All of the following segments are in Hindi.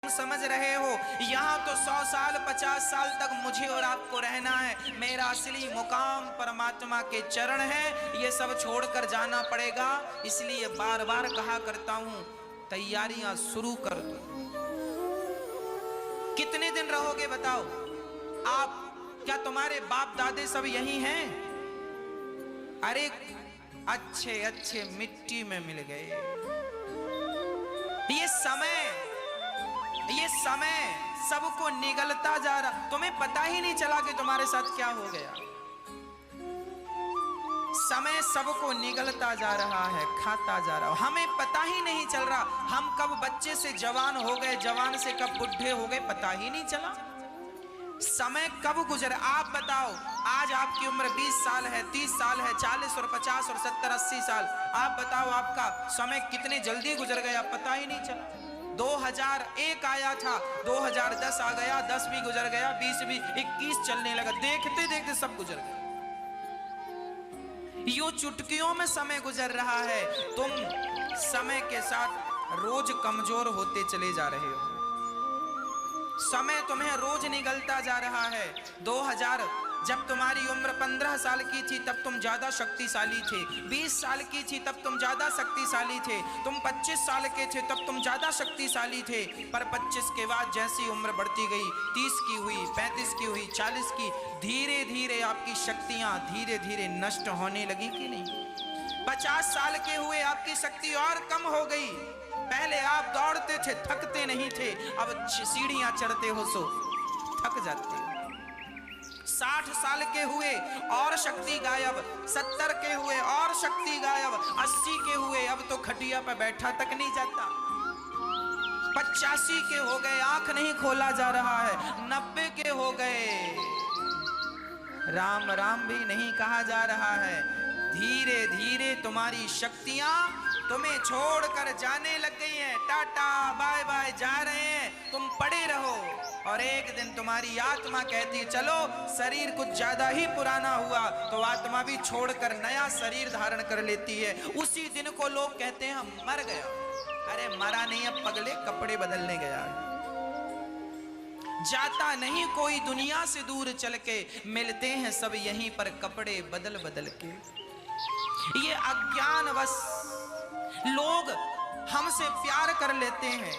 समझ रहे हो, यहाँ तो 100 साल 50 साल तक मुझे और आपको रहना है। मेरा असली मुकाम परमात्मा के चरण है, ये सब छोड़कर जाना पड़ेगा। इसलिए बार बार कहा करता हूं, तैयारियां शुरू कर दो। कितने दिन रहोगे बताओ आप? क्या तुम्हारे बाप दादे सब यही हैं? अरे अच्छे अच्छे मिट्टी में मिल गए। ये समय सबको निगलता जा रहा। तुम्हें पता ही नहीं चला कि तुम्हारे साथ क्या हो गया। समय सबको निगलता जा रहा है, खाता जा रहा है। हमें पता ही नहीं चल रहा हम कब बच्चे से जवान हो गए, जवान से कब बुढ़े हो गए, पता ही नहीं चला। समय कब गुजरा आप बताओ। आज आपकी उम्र 20 साल है, 30 साल है, 40 और 50 और 70 80 साल। आप बताओ आपका समय कितने जल्दी गुजर गया, पता ही नहीं चला। 2001 आया था, 2010 आ गया, 10 भी गुजर गया, 20 भी, 21 चलने लगा। देखते देखते सब गुजर गया। यूं चुटकियों में समय गुजर रहा है। तुम समय के साथ रोज कमजोर होते चले जा रहे हो। समय तुम्हें रोज निगलता जा रहा है। 2000 जब तुम्हारी उम्र 15 साल की थी तब तुम ज्यादा शक्तिशाली थे। 20 साल की थी तब तुम ज्यादा शक्तिशाली थे। तुम 25 साल के थे तब तुम ज्यादा शक्तिशाली थे। पर 25 के बाद जैसी उम्र बढ़ती गई, 30 की हुई, 35 की हुई, 40 की, धीरे धीरे आपकी शक्तियां धीरे धीरे नष्ट होने लगी कि नहीं? 50 साल के हुए आपकी शक्ति और कम हो गई। पहले आप दौड़ते थे, थकते नहीं थे। अब सीढ़ियां चढ़ते हो सो थक जाते हो। 60 साल के हुए और शक्ति गायब, 70 के हुए और शक्ति गायब, 80 के हुए अब तो खटिया पर बैठा तक नहीं जाता। 85 के हो गए, आंख नहीं खोला जा रहा है। 90 के हो गए, राम राम भी नहीं कहा जा रहा है। धीरे धीरे तुम्हारी शक्तियां तुम्हें छोड़कर जाने लग गई हैं। टाटा बाय बाय जा रहे हैं। तुम पड़े रहो और एक दिन तुम्हारी आत्मा कहती है चलो, शरीर कुछ ज्यादा ही पुराना हुआ तो आत्मा भी छोड़कर नया शरीर धारण कर लेती है। उसी दिन को लोग कहते हैं हम मर गया। अरे मरा नहीं, अब पगले कपड़े बदलने गया। जाता नहीं कोई दुनिया से दूर चल के, मिलते हैं सब यहीं पर कपड़े बदल बदल के। ये अज्ञानवश लोग हमसे प्यार कर लेते हैं,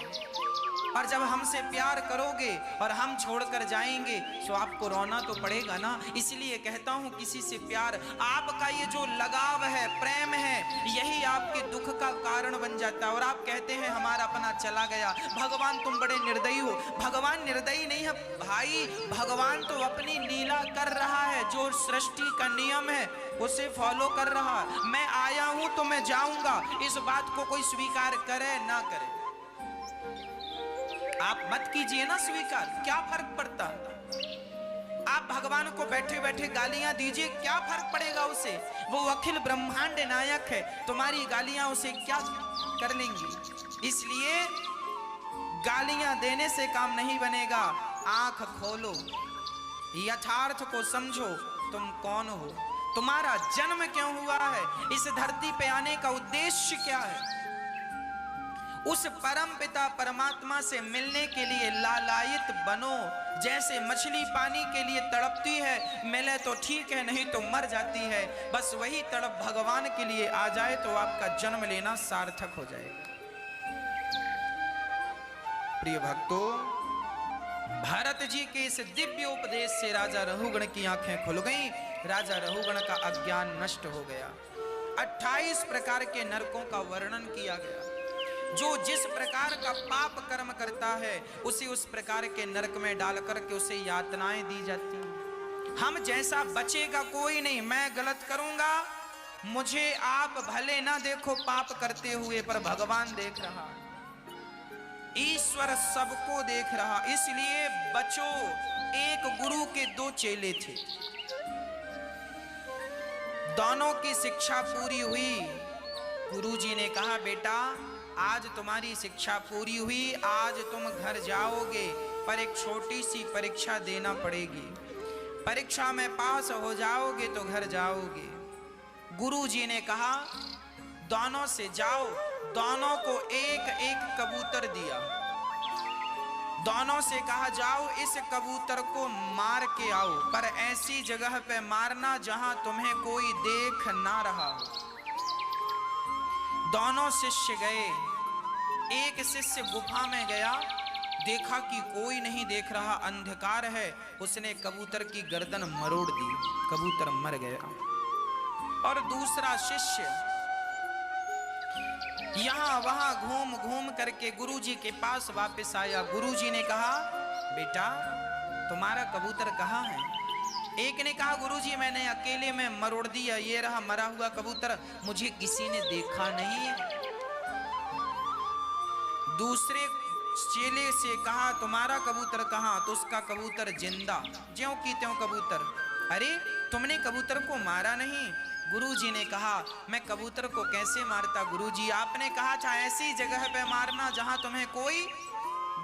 और जब हमसे प्यार करोगे और हम छोड़कर जाएंगे तो आपको रोना तो पड़ेगा ना। इसलिए कहता हूं किसी से प्यार, आपका ये जो लगाव है, प्रेम है, यही आपके दुख का कारण बन जाता है। और आप कहते हैं हमारा अपना चला गया, भगवान तुम बड़े निर्दयी हो। भगवान निर्दयी नहीं है भाई, भगवान तो अपनी लीला कर रहा है। जो सृष्टि का नियम है उसे फॉलो कर रहा। मैं आया हूं तो मैं जाऊंगा, इस बात को कोई स्वीकार करे ना करे। आप मत कीजिए ना स्वीकार, क्या फर्क पड़ता? आप भगवान को बैठे बैठे गालियां दीजिए, क्या फर्क पड़ेगा उसे? वो अखिल ब्रह्मांड नायक है, तुम्हारी गालियां उसे क्या कर लेंगी? इसलिए गालियां देने से काम नहीं बनेगा। आंख खोलो, यथार्थ को समझो। तुम कौन हो, तुम्हारा जन्म क्यों हुआ है, इस धरती पे आने का उद्देश्य क्या है? उस परम पिता परमात्मा से मिलने के लिए लालायित बनो। जैसे मछली पानी के लिए तड़पती है, मिले तो ठीक है, नहीं तो मर जाती है। बस वही तड़प भगवान के लिए आ जाए तो आपका जन्म लेना सार्थक हो जाएगा। प्रिय भक्तों, भरत जी के इस दिव्य उपदेश से राजा रहुगण की आंखें खुल गईं। राजा रहुगण का अज्ञान नष्ट हो गया। 28 प्रकार के नरकों का वर्णन किया गया। जो जिस प्रकार का पाप कर्म करता है उसे उस प्रकार के नरक में डाल करके उसे यातनाएं दी जाती हैं। हम जैसा बचेगा कोई नहीं। मैं गलत करूंगा, मुझे आप भले ना देखो पाप करते हुए, पर भगवान देख रहा, ईश्वर सबको देख रहा। इसलिए बचो। एक गुरु के 2 चेले थे, दोनों की शिक्षा पूरी हुई। गुरुजी ने कहा बेटा आज तुम्हारी शिक्षा पूरी हुई, आज तुम घर जाओगे, पर एक छोटी सी परीक्षा देना पड़ेगी। परीक्षा में पास हो जाओगे तो घर जाओगे। गुरुजी ने कहा दोनों से जाओ। दोनों को एक एक कबूतर दिया। दोनों से कहा जाओ इस कबूतर को मार के आओ, पर ऐसी जगह पे मारना जहां तुम्हें कोई देख ना रहा हो। दोनों शिष्य गए। एक शिष्य गुफा में गया, देखा कि कोई नहीं देख रहा, अंधकार है, उसने कबूतर की गर्दन मरोड़ दी, कबूतर मर गया। और दूसरा शिष्य यहां वहां घूम घूम करके गुरुजी के पास वापस आया। गुरुजी ने कहा, बेटा तुम्हारा कबूतर कहाँ है? एक ने कहा, गुरुजी मैंने अकेले में मरोड़ दिया, ये रहा मरा हुआ कबूतर, मुझे किसी ने देखा नहीं है। दूसरे चेले से कहा, तुम्हारा कबूतर कहाँ? तो उसका कबूतर जिंदा, ज्यों की त्यों कबूतर। अरे तुमने कबूतर को मारा नहीं? गुरुजी ने कहा, मैं कबूतर को कैसे मारता गुरुजी, आपने कहा था ऐसी जगह पे मारना जहां तुम्हें कोई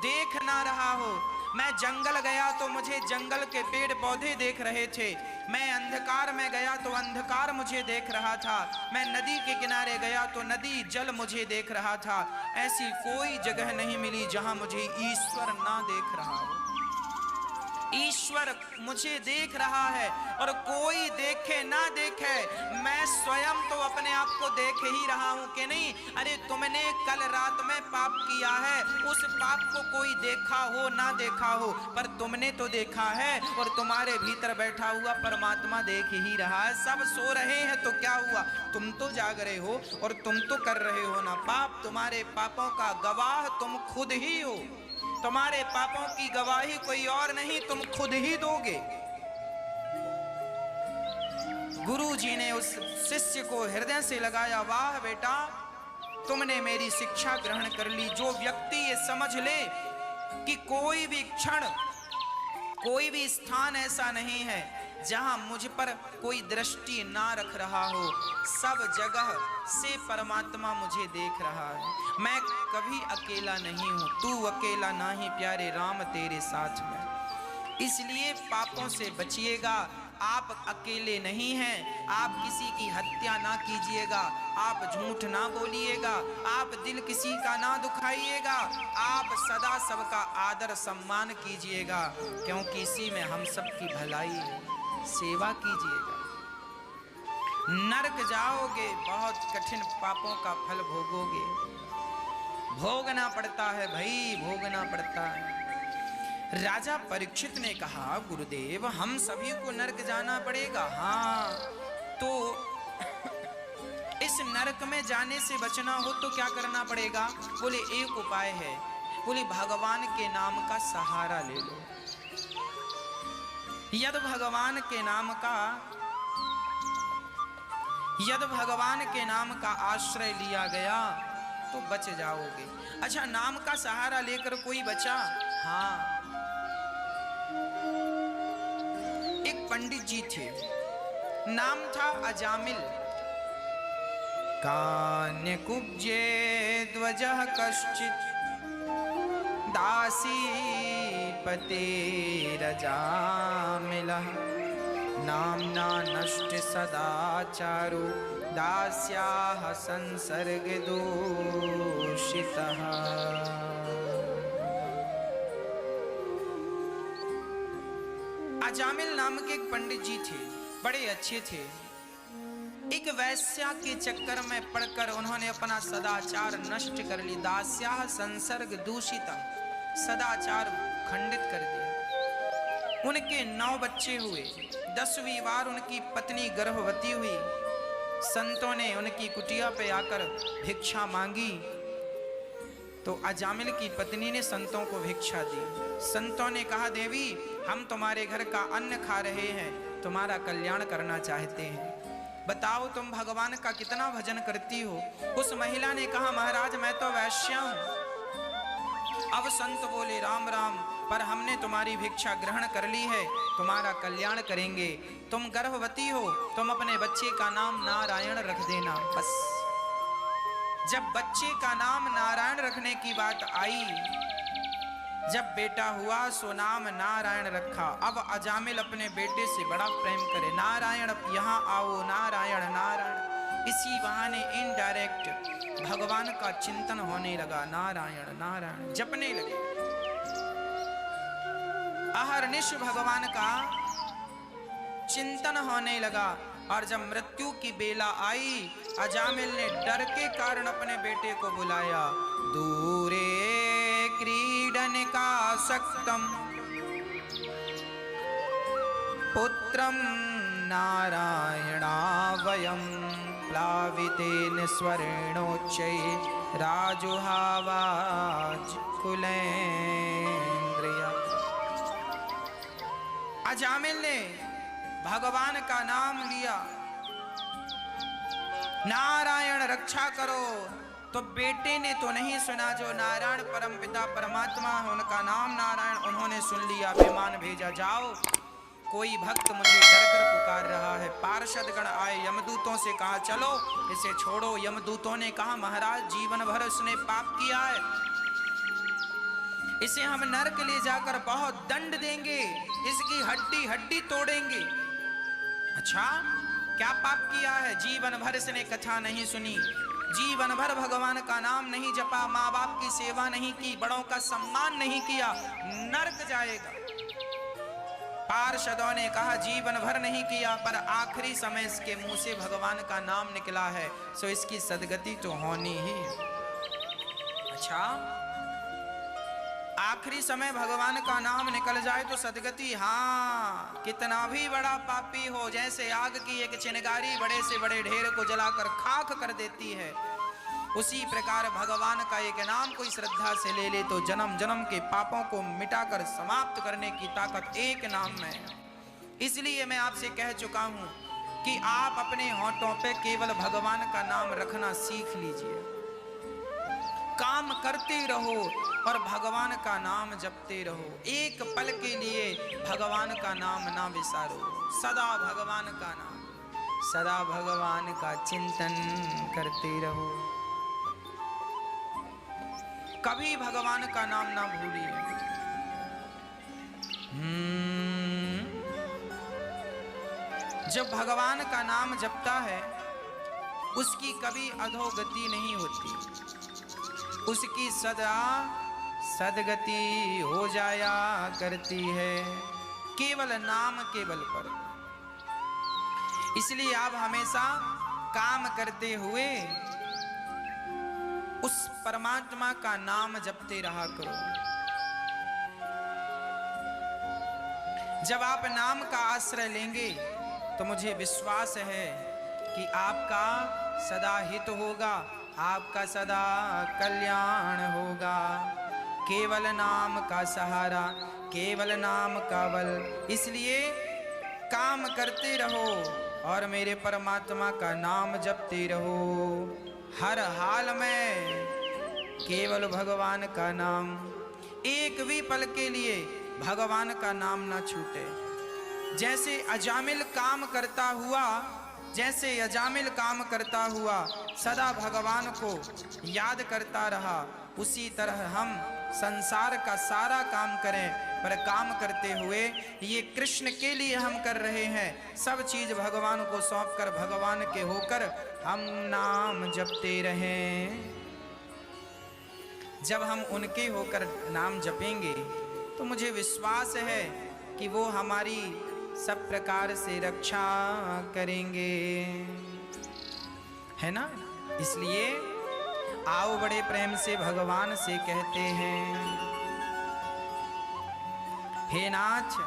देख ना रहा हो। मैं जंगल गया तो मुझे जंगल के पेड़ पौधे देख रहे थे, मैं अंधकार में गया तो अंधकार मुझे देख रहा था, मैं नदी के किनारे गया तो नदी जल मुझे देख रहा था। ऐसी कोई जगह नहीं मिली जहां मुझे ईश्वर ना देख रहा हो। ईश्वर मुझे देख रहा है, और कोई देखे ना देखे, मैं स्वयं तो अपने आप को देख ही रहा हूं कि नहीं। अरे तुमने कल रात में पाप किया है, उस पाप को कोई देखा हो ना देखा हो, पर तुमने तो देखा है, और तुम्हारे भीतर बैठा हुआ परमात्मा देख ही रहा है। सब सो रहे हैं तो क्या हुआ, तुम तो जाग रहे हो, और तुम तो कर रहे हो ना पाप। तुम्हारे पापों का गवाह तुम खुद ही हो, तुम्हारे पापों की गवाही कोई और नहीं, तुम खुद ही दोगे। गुरुजी ने उस शिष्य को हृदय से लगाया, वाह बेटा तुमने मेरी शिक्षा ग्रहण कर ली। जो व्यक्ति ये समझ ले कि कोई भी क्षण, कोई भी स्थान ऐसा नहीं है जहां मुझ पर कोई दृष्टि ना रख रहा हो, सब जगह से परमात्मा मुझे देख रहा है। मैं कभी अकेला नहीं हूं, तू अकेला नहीं प्यारे राम तेरे साथ में। इसलिए पापों से बचिएगा, आप अकेले नहीं हैं। आप किसी की हत्या ना कीजिएगा, आप झूठ ना बोलिएगा, आप दिल किसी का ना दुखाइएगा, आप सदा सबका आदर सम्मान कीजिएगा, क्योंकि इसी में हम सबकी भलाई है। सेवा कीजिएगा, नरक जाओगे, बहुत कठिन पापों का फल भोगोगे, भोगना पड़ता है भाई, भोगना पड़ता है। राजा परीक्षित ने कहा, गुरुदेव हम सभी को नरक जाना पड़ेगा। हाँ, तो इस नरक में जाने से बचना हो तो क्या करना पड़ेगा? बोले एक उपाय है, बोले भगवान के नाम का सहारा ले लो। यदि भगवान के नाम का आश्रय लिया गया तो बच जाओगे। अच्छा, नाम का सहारा लेकर कोई बचा? हाँ, एक पंडित जी थे, नाम था अजामिल। कान्य कुब्जे ध्वजः कश्चित् दासी पतेरजामिलः नाम्ना नष्ट सदाचारो दास्याः संसर्ग दोषितः। अजामिल नाम के एक पंडित जी थे, बड़े अच्छे थे। एक वैश्या के चक्कर में पड़कर उन्होंने अपना सदाचार नष्ट कर ली। दास्याः संसर्ग दूषितः, सदाचार खंडित कर दिया। उनके 9 बच्चे हुए, 10वीं बार उनकी पत्नी गर्भवती हुई। संतों ने उनकी कुटिया पे आकर भिक्षा मांगी तो अजामिल की पत्नी ने संतों को भिक्षा दी। संतों ने कहा, देवी हम तुम्हारे घर का अन्न खा रहे हैं, तुम्हारा कल्याण करना चाहते हैं, बताओ तुम भगवान का कितना भजन करती हो। उस महिला ने कहा, महाराज मैं तो वैश्या हूं। अब संत बोले, राम राम, पर हमने तुम्हारी भिक्षा ग्रहण कर ली है, तुम्हारा कल्याण करेंगे। तुम गर्भवती हो, तुम अपने बच्चे का नाम नारायण रख देना। बस जब बच्चे का नाम नारायण रखने की बात आई, जब बेटा हुआ सो नाम नारायण रखा। अब अजामिल अपने बेटे से बड़ा प्रेम करे, नारायण यहाँ आओ, नारायण नारायण। इसी बहाने इनडायरेक्ट भगवान का चिंतन होने लगा, नारायण नारायण जपने लगे। अहरनिश भगवान का चिंतन होने लगा। और जब मृत्यु की बेला आई, अजामिल ने डर के कारण अपने बेटे को बुलाया। दूरे क्रीडन का सक्तम पुत्रम नारायणा वयम प्लावितेन स्वर्णोच्चै राजुहावाज कुलेन्द्रिया। अजामिल ने भगवान का नाम लिया, नारायण रक्षा करो। तो बेटे ने तो नहीं सुना, जो नारायण परमपिता परमात्मा है उनका नाम नारायण, उन्होंने सुन लिया। विमान भेजा, जाओ कोई भक्त मुझे डर कर पुकार रहा है। पार्षदगण आए, यमदूतों से कहा चलो इसे छोड़ो। यमदूतों ने कहा महाराज जीवन भर उसने पाप किया है, इसे हम नरक ले जाकर बहुत दंड देंगे, इसकी हड्डी हड्डी तोड़ेंगे। अच्छा क्या पाप किया है? जीवन भर इसने कथा नहीं सुनी, जीवन भर भगवान का नाम नहीं जपा, माँ बाप की सेवा नहीं की, बड़ों का सम्मान नहीं किया, नरक जाएगा। पार्षदों ने कहा जीवन भर नहीं किया, पर आखिरी समय इसके मुंह से भगवान का नाम निकला है, सो इसकी सदगति तो होनी ही। अच्छा आखिरी समय भगवान का नाम निकल जाए तो सदगति, हाँ कितना भी बड़ा पापी हो, जैसे आग की एक चिंगारी बड़े से बड़े ढेर को जलाकर खाक कर देती है, उसी प्रकार भगवान का एक नाम कोई श्रद्धा से ले ले तो जन्म जन्म के पापों को मिटाकर समाप्त करने की ताकत एक नाम में है। इसलिए मैं आपसे कह चुका हूं कि आप अपने होठों पे केवल भगवान का नाम रखना सीख लीजिए, काम करते रहो और भगवान का नाम जपते रहो। एक पल के लिए भगवान का नाम ना विसारो, सदा भगवान का नाम, सदा भगवान का चिंतन करते रहो, कभी भगवान का नाम ना भूलिए। जब भगवान का नाम जपता है उसकी कभी अधोगति नहीं होती, उसकी सदा सदगति हो जाया करती है, केवल नाम के बल पर। इसलिए आप हमेशा काम करते हुए उस परमात्मा का नाम जपते रहा करो। जब आप नाम का आश्रय लेंगे तो मुझे विश्वास है कि आपका सदा हित होगा, आपका सदा कल्याण होगा। केवल नाम का सहारा, केवल नाम का बल, इसलिए काम करते रहो और मेरे परमात्मा का नाम जपते रहो हर हाल में, केवल भगवान का नाम। एक भी पल के लिए भगवान का नाम ना छूटे। जैसे अजामिल काम करता हुआ, जैसे अजामिल काम करता हुआ सदा भगवान को याद करता रहा, उसी तरह हम संसार का सारा काम करें, पर काम करते हुए ये कृष्ण के लिए हम कर रहे हैं। सब चीज भगवान को सौंपकर भगवान के होकर हम नाम जपते रहें। जब हम उनके होकर नाम जपेंगे तो मुझे विश्वास है कि वो हमारी सब प्रकार से रक्षा करेंगे, है ना। इसलिए आओ बड़े प्रेम से भगवान से कहते हैं, हे नाथ,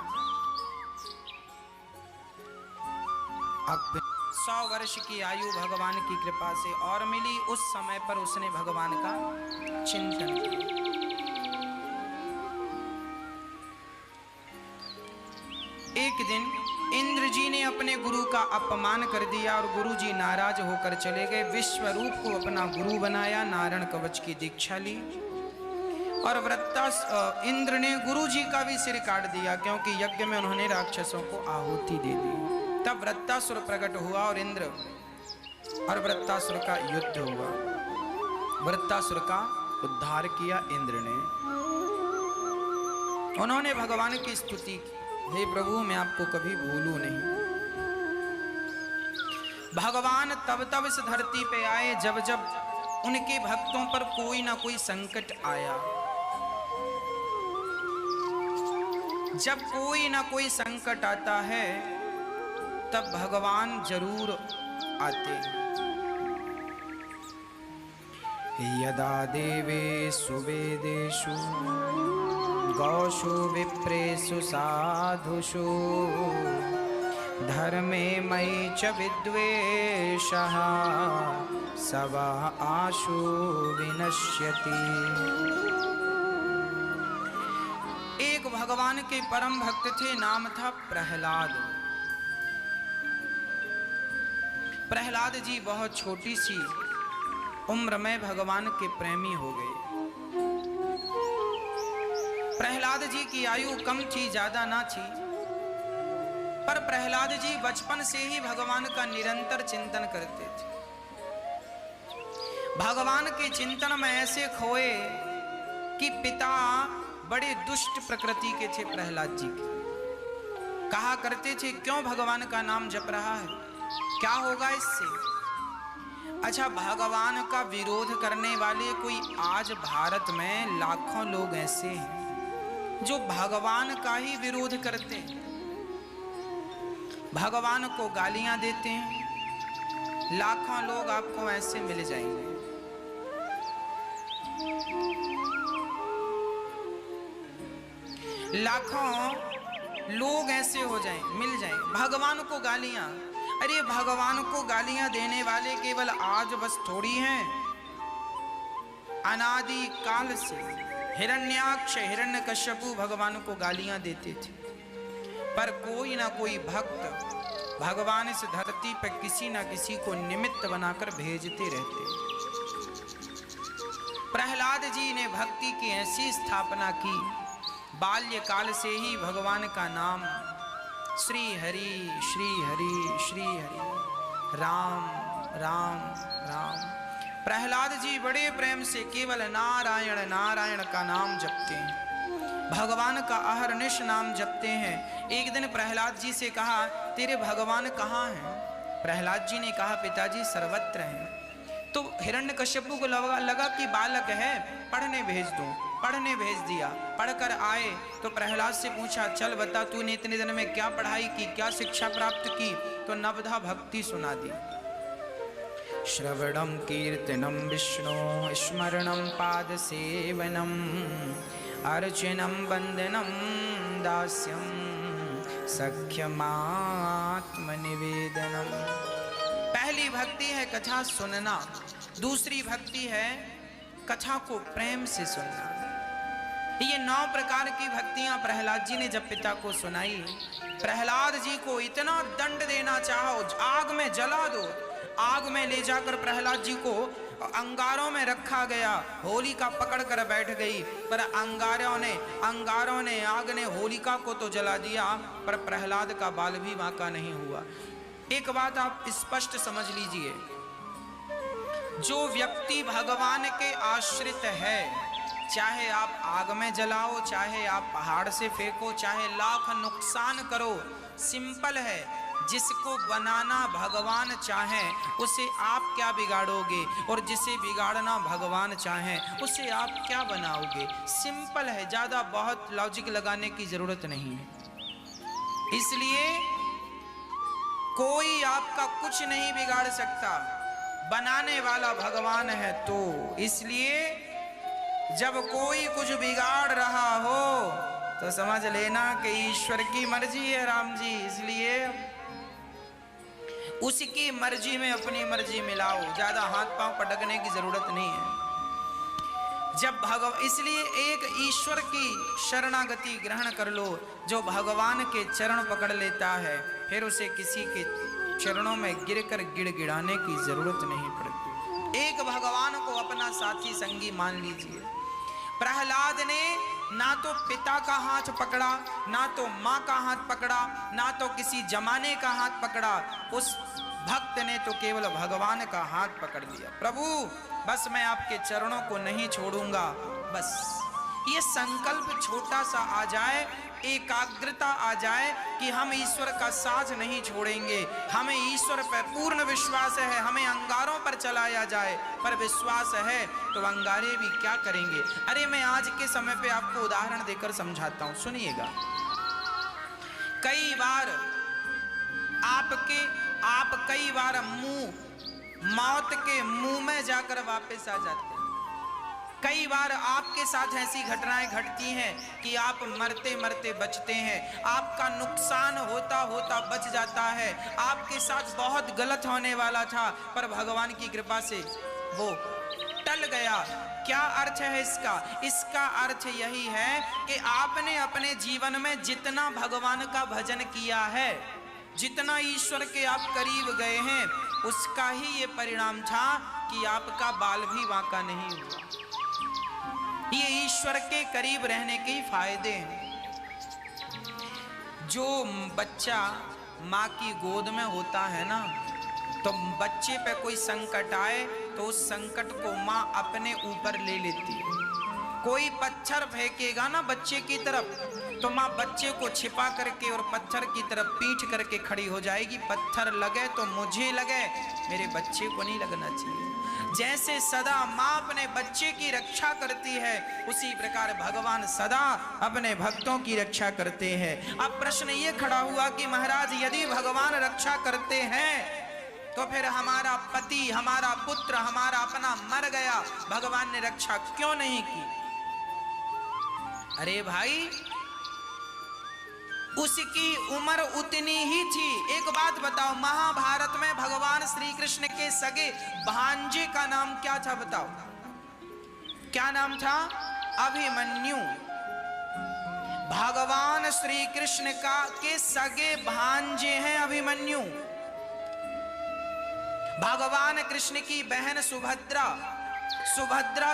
अब 100 वर्ष की आयु भगवान की कृपा से और मिली। उस समय पर उसने भगवान का चिंतन किया। एक दिन इंद्र जी ने अपने गुरु का अपमान कर दिया और गुरु जी नाराज होकर चले गए। विश्वरूप को अपना गुरु बनाया, नारायण कवच की दीक्षा ली और इंद्र ने गुरु जी का भी सिर काट दिया, क्योंकि यज्ञ में उन्होंने राक्षसों को आहुति दे दी। तब वृत्तासुर प्रकट हुआ और इंद्र और वृत्तासुर का युद्ध हुआ। वृत्तासुर का उद्धार किया इंद्र ने। उन्होंने भगवान की स्तुति की, हे प्रभु मैं आपको कभी भूलूं नहीं। भगवान तब तब इस धरती पे आए जब जब उनके भक्तों पर कोई ना कोई संकट आया। जब कोई ना कोई संकट आता है तब भगवान जरूर आते हैं। यदा देवेषु वेदेषु गौषु विप्रेषु साधुषु धर्मे मयि च विद्वेषः सवा आशु विनश्यति। एक भगवान के परम भक्त थे, नाम था प्रहलाद। प्रहलाद जी बहुत छोटी सी उम्र में भगवान के प्रेमी हो गए। प्रहलाद जी की आयु कम थी, ज्यादा ना थी, पर प्रहलाद जी बचपन से ही भगवान का निरंतर चिंतन करते थे। भगवान के चिंतन में ऐसे खोए कि पिता बड़े दुष्ट प्रकृति के थे प्रहलाद जी के। कहा करते थे, क्यों भगवान का नाम जप रहा है, क्या होगा इससे। अच्छा, भगवान का विरोध करने वाले कोई आज भारत में लाखों लोग ऐसे हैं जो भगवान का ही विरोध करते हैं, भगवान को गालियां देते हैं। लाखों लोग आपको ऐसे मिल जाएंगे। लाखों लोग ऐसे हो जाएं, मिल जाएं, भगवान को गालियां। अरे भगवान को गालियां देने वाले केवल आज बस थोड़ी हैं, अनादि काल से हिरण्याक्ष हिरण्यकश्यपु भगवान को गालियां देते थे। पर कोई ना कोई भक्त भगवान इस धरती पर किसी ना किसी को निमित्त बनाकर भेजते रहते। प्रहलाद जी ने भक्ति की ऐसी स्थापना की, बाल्यकाल से ही भगवान का नाम श्री हरि श्री हरि श्री हरि, राम राम राम। प्रहलाद जी बड़े प्रेम से केवल नारायण नारायण का नाम जपते हैं, भगवान का अहरनिश नाम जपते हैं। एक दिन प्रहलाद जी से कहा, तेरे भगवान कहाँ हैं? प्रहलाद जी ने कहा, पिताजी सर्वत्र हैं। तो हिरण्यकश्यपु को लगा कि बालक है, पढ़ने भेज दूं। पढ़ने भेज दिया। पढ़कर आए तो प्रहलाद से पूछा, चल बता तूने इतने दिन में क्या पढ़ाई की, क्या शिक्षा प्राप्त की। तो नवधा भक्ति सुना दी। श्रवणम कीर्तनम विष्णु स्मरणम पाद सेवनम अर्चनम वंदनम दास्यम सख्यमात्म निवेदनम। पहली भक्ति है कथा सुनना, दूसरी भक्ति है कथा को प्रेम से सुनना। ये 9 प्रकार की भक्तियां प्रहलाद जी ने जब पिता को सुनाई, प्रहलाद जी को इतना दंड देना चाहो, आग में जला दो। आग में ले जाकर प्रहलाद जी को अंगारों में रखा गया, होलिका पकड़ कर बैठ गई, पर अंगारों ने आग ने होलिका को तो जला दिया, पर प्रहलाद का बाल भी बांका नहीं हुआ। एक बात आप स्पष्ट समझ लीजिए, जो व्यक्ति भगवान के आश्रित है, चाहे आप आग में जलाओ, चाहे आप पहाड़ से फेंको, चाहे लाख नुकसान करो, सिंपल है, जिसको बनाना भगवान चाहे उसे आप क्या बिगाड़ोगे, और जिसे बिगाड़ना भगवान चाहे उसे आप क्या बनाओगे। सिंपल है, ज्यादा बहुत लॉजिक लगाने की जरूरत नहीं है। इसलिए कोई आपका कुछ नहीं बिगाड़ सकता, बनाने वाला भगवान है। तो इसलिए जब कोई कुछ बिगाड़ रहा हो तो समझ लेना कि ईश्वर की मर्जी है राम जी, इसलिए उसकी मर्जी में अपनी मर्जी मिलाओ, ज्यादा हाथ पांव पटकने की जरूरत नहीं है। जब इसलिए एक ईश्वर की शरणागति ग्रहण कर लो, जो भगवान के चरण पकड़ लेता है, फिर उसे किसी के चरणों में गिरकर गिड़गिड़ाने की जरूरत नहीं पड़ती। एक भगवान को अपना साथी संगी मान लीजिए। प्रहलाद ने ना तो पिता का हाथ पकड़ा, ना तो माँ का हाथ पकड़ा, ना तो किसी जमाने का हाथ पकड़ा, उस भक्त ने तो केवल भगवान का हाथ पकड़ लिया। प्रभु बस मैं आपके चरणों को नहीं छोड़ूंगा। बस ये संकल्प छोटा सा आ जाए, एकाग्रता आ जाए कि हम ईश्वर का साथ नहीं छोड़ेंगे, हमें ईश्वर पर पूर्ण विश्वास है, हमें अंगारों पर चलाया जाए पर विश्वास है तो अंगारे भी क्या करेंगे। अरे मैं आज के समय पे आपको उदाहरण देकर समझाता हूँ, सुनिएगा। कई बार आप कई बार मौत के मुंह में जाकर वापस आ जाते हैं। कई बार आपके साथ ऐसी घटनाएं घटती हैं कि आप मरते मरते बचते हैं, आपका नुकसान होता होता बच जाता है। आपके साथ बहुत गलत होने वाला था पर भगवान की कृपा से वो टल गया। क्या अर्थ है इसका? इसका अर्थ यही है कि आपने अपने जीवन में जितना भगवान का भजन किया है, जितना ईश्वर के आप करीब गए हैं, उसका ही ये परिणाम था कि आपका बाल भी बांका नहीं हुआ। ये ईश्वर के करीब रहने के फायदे हैं। जो बच्चा माँ की गोद में होता है ना, तो बच्चे पे कोई संकट आए तो उस संकट को माँ अपने ऊपर ले लेती है। कोई पत्थर फेंकेगा ना बच्चे की तरफ तो माँ बच्चे को छिपा करके और पत्थर की तरफ पीठ करके खड़ी हो जाएगी। पत्थर लगे तो मुझे लगे, मेरे बच्चे को नहीं लगना चाहिए। जैसे सदा माँ अपने बच्चे की रक्षा करती है, उसी प्रकार भगवान सदा अपने भक्तों की रक्षा करते हैं। अब प्रश्न ये खड़ा हुआ कि महाराज यदि भगवान रक्षा करते हैं तो फिर हमारा पति, हमारा पुत्र, हमारा अपना मर गया, भगवान ने रक्षा क्यों नहीं की? अरे भाई, उसकी उम्र उतनी ही थी। एक बात बताओ, महाभारत में भगवान श्री कृष्ण के सगे भांजे का नाम क्या था? बताओ, क्या नाम था? अभिमन्यु। भगवान श्री कृष्ण के सगे भांजे हैं अभिमन्यु। भगवान कृष्ण की बहन सुभद्रा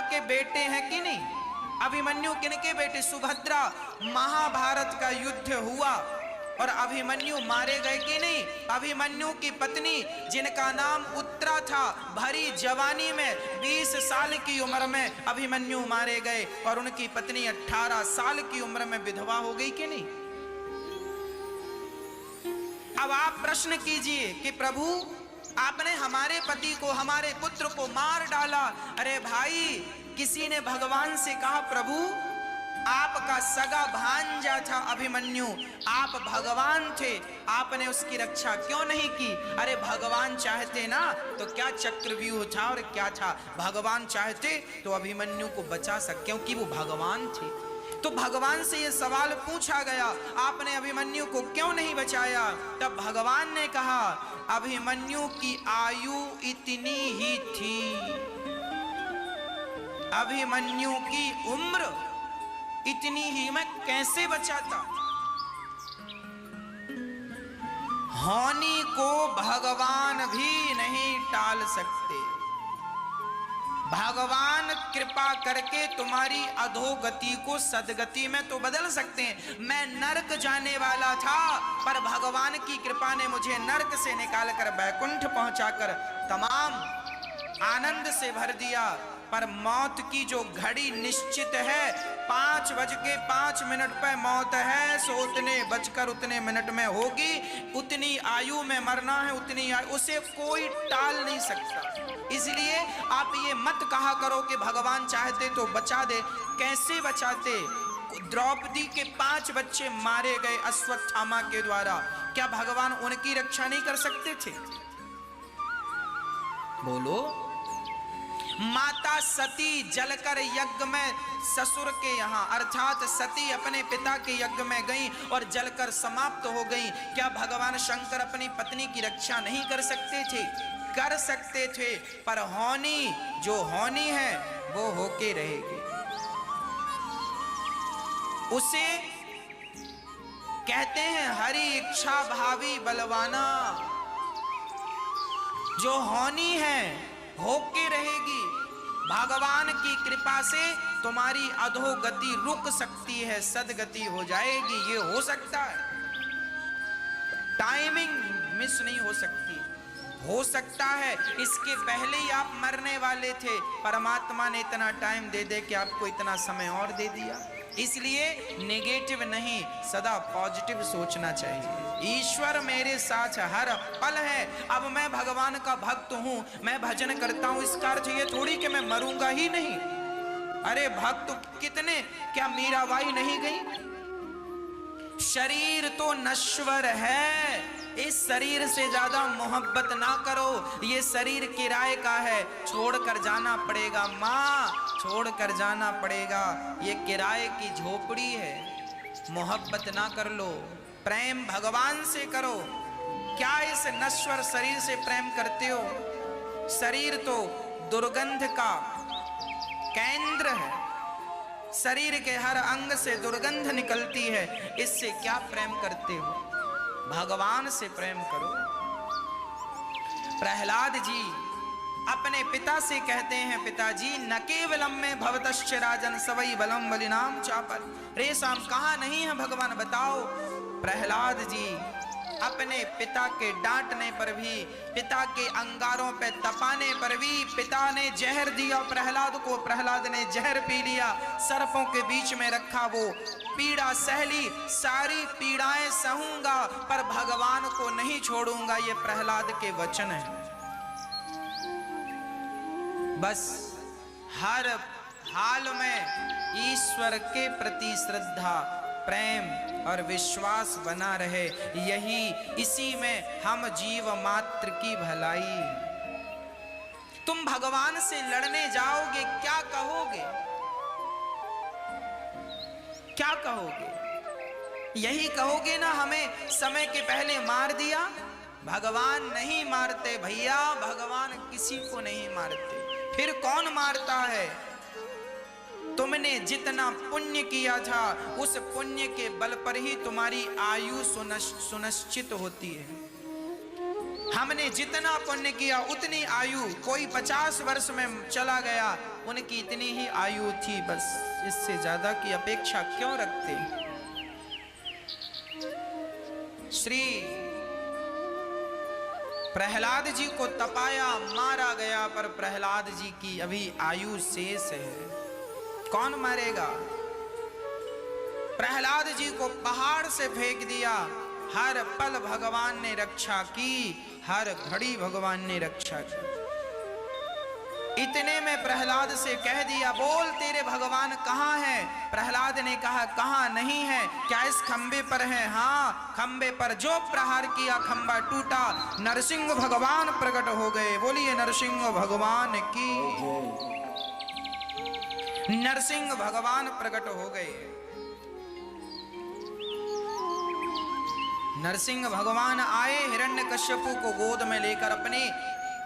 के बेटे हैं कि नहीं? अभिमन्यु किनके बेटे? सुभद्रा। महाभारत का युद्ध हुआ और अभिमन्यु मारे गए कि नहीं? अभिमन्यु की पत्नी जिनका नाम उत्तरा था, भरी जवानी में 20 साल की उम्र में अभिमन्यु मारे गए और उनकी पत्नी 18 साल की उम्र में विधवा हो गई कि नहीं? अब आप प्रश्न कीजिए कि प्रभु आपने हमारे पति को, हमारे पुत्र को मार डाला। अरे भाई, किसी ने भगवान से कहा प्रभु आपका सगा भांजा था अभिमन्यु, आप भगवान थे, आपने उसकी रक्षा क्यों नहीं की? अरे भगवान चाहते ना तो क्या चक्रव्यूह था और क्या था? भगवान चाहते तो अभिमन्यु को बचा सकते, क्योंकि वो भगवान थे। तो भगवान से ये सवाल पूछा गया, आपने अभिमन्यु को क्यों नहीं बचाया? तब भगवान ने कहा अभिमन्यु की आयु इतनी ही थी, अभिमन्यु की उम्र इतनी ही, मैं कैसे बचाता? होनी को भगवान भी नहीं टाल सकते। भगवान कृपा करके तुम्हारी अधोगति को सदगति में तो बदल सकते हैं। मैं नरक जाने वाला था पर भगवान की कृपा ने मुझे नरक से निकालकर बैकुंठ पहुंचाकर तमाम आनंद से भर दिया। पर मौत की जो घड़ी निश्चित है, 5:05 पे मौत है, सो उतने मिनट में होगी। उतनी आयु में मरना है, उतनी आयु, उसे कोई टाल नहीं सकता। इसलिए आप ये मत कहा करो कि भगवान चाहते तो बचा दे। कैसे बचाते? द्रौपदी के 5 बच्चे मारे गए अश्वत्थामा के द्वारा, क्या भगवान उनकी रक्षा नहीं कर सकते थे? बोलो। माता सती जलकर यज्ञ में ससुर के यहाँ, अर्थात सती अपने पिता के यज्ञ में गई और जलकर समाप्त हो गई। क्या भगवान शंकर अपनी पत्नी की रक्षा नहीं कर सकते थे? कर सकते थे, पर होनी जो होनी है वो होके रहेगी। उसे कहते हैं हरि इच्छा भावी बलवाना। जो होनी है होके रहेगी। भगवान की कृपा से तुम्हारी अधोगति रुक सकती है, सदगति हो जाएगी, ये हो सकता है। टाइमिंग मिस नहीं हो सकती। हो सकता है इसके पहले ही आप मरने वाले थे, परमात्मा ने इतना टाइम दे दे कि आपको इतना समय और दे दिया। इसलिए नेगेटिव नहीं, सदा पॉजिटिव सोचना चाहिए। ईश्वर मेरे साथ हर पल है। अब मैं भगवान का भक्त हूं, मैं भजन करता हूं, इसका अर्थ ये थोड़ी कि मैं मरूंगा ही नहीं। अरे भक्त कितने, क्या मीराबाई नहीं गई? शरीर तो नश्वर है, इस शरीर से ज्यादा मोहब्बत ना करो, ये शरीर किराए का है, छोड़कर जाना पड़ेगा माँ, छोड़कर जाना पड़ेगा, ये किराए की झोपड़ी है, मोहब्बत ना कर लो, प्रेम भगवान से करो। क्या इस नश्वर शरीर से प्रेम करते हो? शरीर तो दुर्गंध का केंद्र है, शरीर के हर अंग से दुर्गंध निकलती है, इससे क्या प्रेम करते हो? भगवान से प्रेम करो। प्रहलाद जी अपने पिता से कहते हैं, पिताजी न केवलम में भवतश्च राजन सवई बलम बलिनाम चापर। रे शाम कहाँ नहीं है भगवान बताओ। प्रहलाद जी अपने पिता के डांटने पर भी, पिता के अंगारों पे तपाने पर भी, पिता ने जहर दिया प्रहलाद को, प्रहलाद ने जहर पी लिया, सर्पों के बीच में रखा, वो पीड़ा सहली, सारी पीड़ाएं सहूंगा पर भगवान को नहीं छोड़ूंगा, ये प्रहलाद के वचन हैं। बस हर हाल में ईश्वर के प्रति श्रद्धा, प्रेम और विश्वास बना रहे, यही इसी में हम जीव मात्र की भलाई। तुम भगवान से लड़ने जाओगे, क्या कहोगे? क्या कहोगे? यही कहोगे ना हमें समय के पहले मार दिया। भगवान नहीं मारते भैया, भगवान किसी को नहीं मारते। फिर कौन मारता है? तुमने जितना पुण्य किया था उस पुण्य के बल पर ही तुम्हारी आयु सुनिश्चित होती है। हमने जितना पुण्य किया उतनी आयु, कोई 50 वर्ष में चला गया, उनकी इतनी ही आयु थी, बस इससे ज्यादा की अपेक्षा क्यों रखते? श्री प्रहलाद जी को तपाया, मारा गया, पर प्रहलाद जी की अभी आयु शेष है। कौन मारेगा? प्रहलाद जी को पहाड़ से फेंक दिया, हर पल भगवान ने रक्षा की, हर घड़ी भगवान ने रक्षा की। इतने में प्रहलाद से कह दिया, बोल तेरे भगवान कहाँ हैं? प्रहलाद ने कहा, कहाँ नहीं है, क्या इस खंबे पर है? हाँ, खंबे पर। जो प्रहार किया खंबा टूटा, नरसिंह भगवान प्रकट हो गए। बोलिए नरसिंह भगवान की। नरसिंह भगवान प्रकट हो गए। नरसिंह भगवान आए, हिरण्यकश्यपु को गोद में लेकर अपने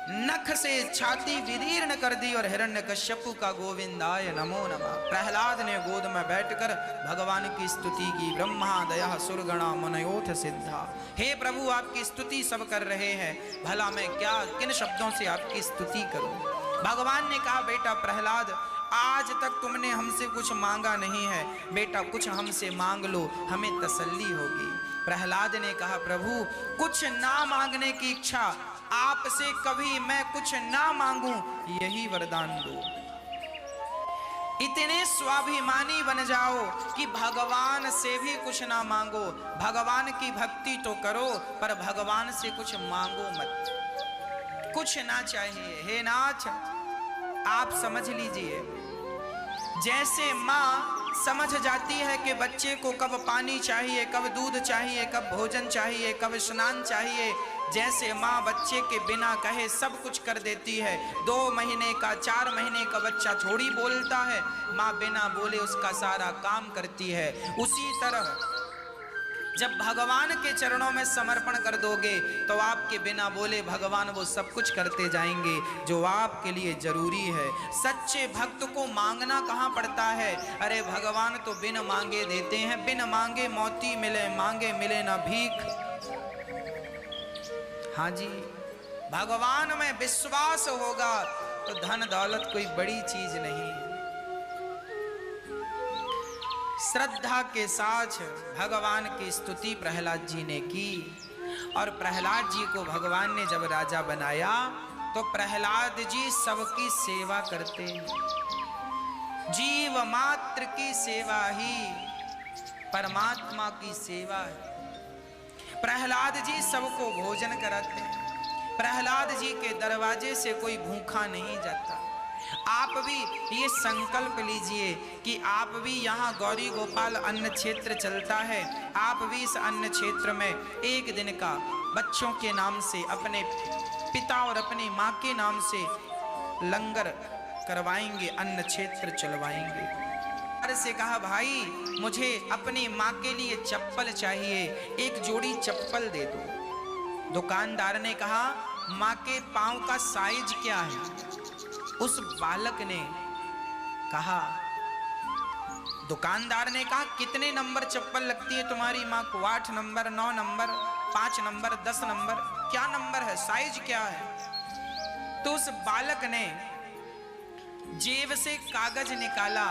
नख से छाती विदीर्ण कर दी और हिरण्यकश्यपु का गोविंदाय नमो नमः। प्रहलाद ने गोद में बैठकर भगवान की स्तुति की। ब्रह्मा दया सुरगणा मुनयोथ सिद्धा। हे प्रभु, आपकी स्तुति सब कर रहे हैं, भला मैं क्या किन शब्दों से आपकी स्तुति करूं? भगवान ने कहा, बेटा प्रहलाद, आज तक तुमने हमसे कुछ मांगा नहीं है, बेटा कुछ हमसे मांग लो, हमें तसल्ली होगी। प्रहलाद ने कहा, प्रभु कुछ ना मांगने की इच्छा, आपसे कभी मैं कुछ ना मांगूं, यही वरदान दो। इतने स्वाभिमानी बन जाओ कि भगवान से भी कुछ ना मांगो। भगवान की भक्ति तो करो, पर भगवान से कुछ मांगो मत, कुछ ना चाहिए। हे नाथ, आप समझ लीजिए, जैसे माँ समझ जाती है कि बच्चे को कब पानी चाहिए, कब दूध चाहिए, कब भोजन चाहिए, कब स्नान चाहिए, जैसे माँ बच्चे के बिना कहे सब कुछ कर देती है। 2 महीने का 4 महीने का बच्चा थोड़ी बोलता है, माँ बिना बोले उसका सारा काम करती है। उसी तरह जब भगवान के चरणों में समर्पण कर दोगे तो आपके बिना बोले भगवान वो सब कुछ करते जाएंगे जो आपके लिए जरूरी है। सच्चे भक्त को मांगना कहाँ पड़ता है? अरे भगवान तो बिन मांगे देते हैं। बिन मांगे मोती मिले, मांगे मिले ना भीख। हाँ जी, भगवान में विश्वास होगा तो धन दौलत कोई बड़ी चीज नहीं। श्रद्धा के साथ भगवान की स्तुति प्रहलाद जी ने की, और प्रहलाद जी को भगवान ने जब राजा बनाया तो प्रहलाद जी सबकी सेवा करते। जीव मात्र की सेवा ही परमात्मा की सेवा है। प्रहलाद जी सबको भोजन कराते। प्रहलाद जी के दरवाजे से कोई भूखा नहीं जाता। आप भी ये संकल्प लीजिए कि आप भी यहाँ गौरी गोपाल अन्न क्षेत्र चलता है, आप भी इस अन्न क्षेत्र में एक दिन का बच्चों के नाम से, अपने पिता और अपनी माँ के नाम से लंगर करवाएंगे, अन्न क्षेत्र चलवाएंगे। से कहा, भाई मुझे अपनी माँ के लिए चप्पल चाहिए, एक जोड़ी चप्पल दे दो। दुकानदार ने कहा, माँ के पांव का साइज क्या है? उस बालक ने कहा, दुकानदार ने कहा, कितने नंबर चप्पल लगती है तुम्हारी माँ को? 8 नंबर, 9 नंबर, 5 नंबर, 10 नंबर, क्या नंबर है, साइज क्या है? तो उस बालक ने जेब से कागज निकाला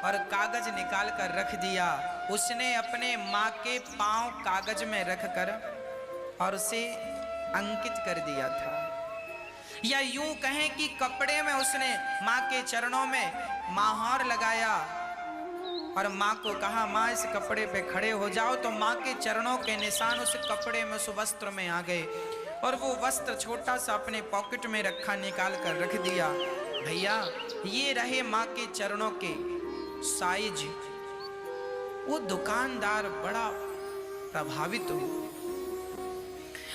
और कागज निकाल कर रख दिया। उसने अपने माँ के पांव कागज में रखकर और उसे अंकित कर दिया था, या यूं कहें कि कपड़े में उसने माँ के चरणों में माहौर लगाया और माँ को कहा, माँ इस कपड़े पे खड़े हो जाओ। तो माँ के चरणों के निशान उस कपड़े में, उस वस्त्र में आ गए और वो वस्त्र छोटा सा अपने पॉकेट में रखा, निकाल कर रख दिया। भैया ये रहे माँ के चरणों के साइज। वो दुकानदार बड़ा प्रभावित हुआ,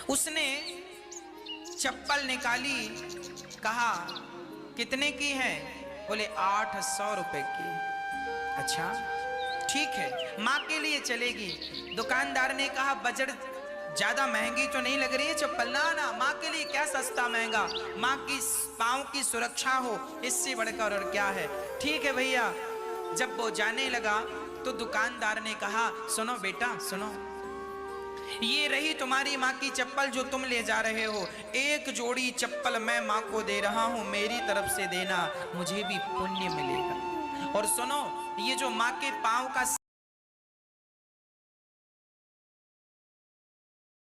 उसने चप्पल निकाली, कहा कितने की है? बोले 800 रुपए की। अच्छा ठीक है, माँ के लिए चलेगी। दुकानदार ने कहा, बजट ज्यादा महंगी तो नहीं लग रही है चप्पल? ना ना, माँ के लिए क्या सस्ता महंगा, माँ की पाँव की सुरक्षा हो, इससे बढ़कर और क्या है। ठीक है भैया। जब वो जाने लगा तो दुकानदार ने कहा, सुनो बेटा सुनो, ये रही तुम्हारी माँ की चप्पल जो तुम ले जा रहे हो, एक जोड़ी चप्पल मैं माँ को दे रहा हूँ, मेरी तरफ से देना, मुझे भी पुण्य मिलेगा। और सुनो, ये जो माँ के पाँव का